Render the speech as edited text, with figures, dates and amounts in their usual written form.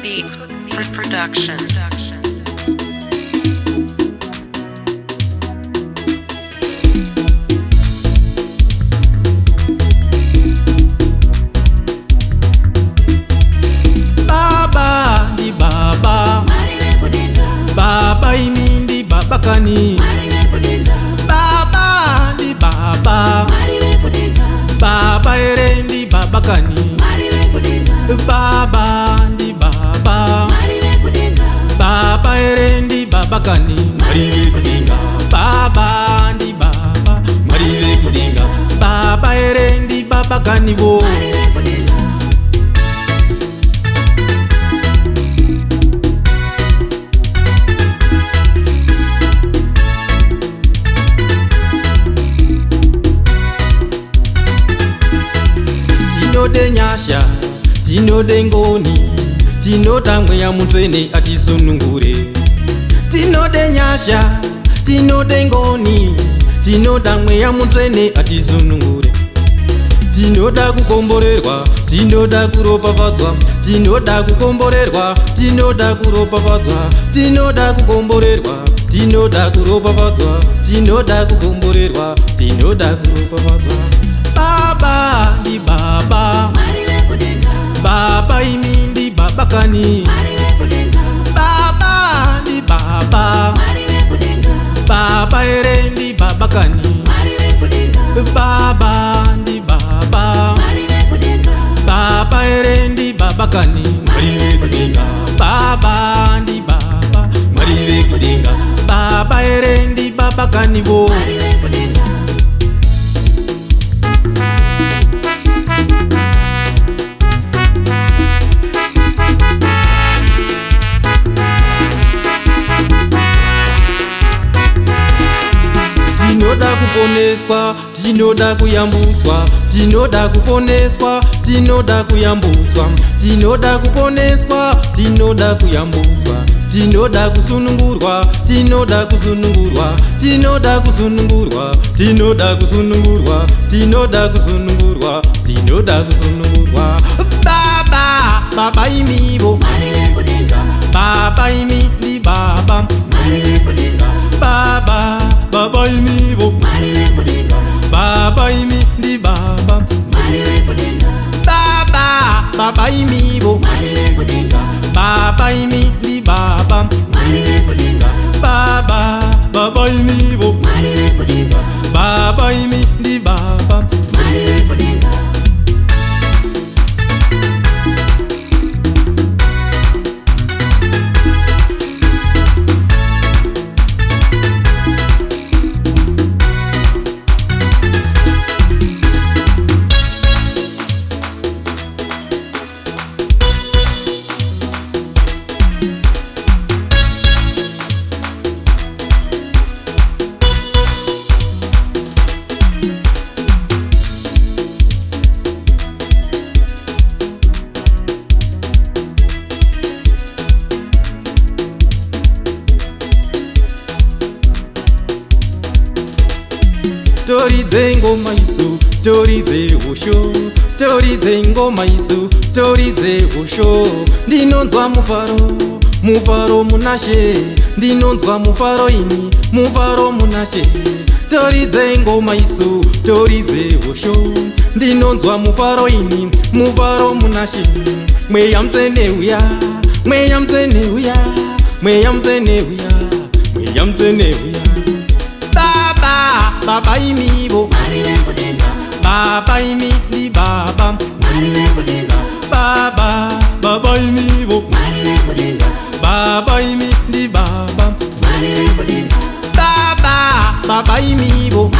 Beats Production. Baba ndi baba, baba imi ndi baba kani. Baba ndi baba, baba ere ndi baba kani. Baba ndi baba, baba ere ndi baba kani. Baba ndi baba, baba ere ndi baba kani bo. Tinode nyasha, tinode ngoni, tinoda mweya mutsvene atisunungure. Tinode nyasha, tinode ngoni, tinoda mweya mutsvene atisunungure. Tinoda kukomborerwa, tinoda kuropafadzwa, tinoda kukomborerwa, tinoda kuropafadzwa, tinoda kukomborerwa, tinoda kuropafadzwa, tinoda kukomborerwa, tinoda kuropafadzwa. Baba ndi baba, baba imi ndi baba kani. Baba ndi baba, baba ere ndi baba kani. Baba ndi baba, baba ere ndi baba kani. Baba ndi baba, baba ere ndi baba kani bo. Tinoda kuponeswa, tinoda kuyambutswa, tinoda kuponeswa, tinoda kuyambutswa, tinoda kuponeswa, tinoda kuyambutswa, tinoda kusunungurwa, tinoda kusunungurwa, tinoda kusunungurwa, tinoda kusunungurwa, tinoda kusunungurwa, tinoda kusunungurwa. Baba, baba imi bo, baba imi ndi baba, baba, baba imi bo, baba imi ndi baba, baba, baba imi bo, baba imi ndi baba, baba, baba imi bo, baba imi ndi baba. Toridze ngoma isu, toridze hosho, toridze ngoma isu, toridze hosho. Ndinonzwa mufaro, mufaro munashe, ndinonzwa mufaro ini, mufaro munashe. Toridze ngoma isu, toridze hosho, ndinonzwa mufaro ini, mufaro munashe. Mweya mutsvene uya, mweya mutsvene uya, mweya mutsvene uya, mweya mutsvene uya. Baba, baba imi bo, baba imi ndi baba, baba, baba imi bo, baba imi ndi baba, baba, baba imi bo,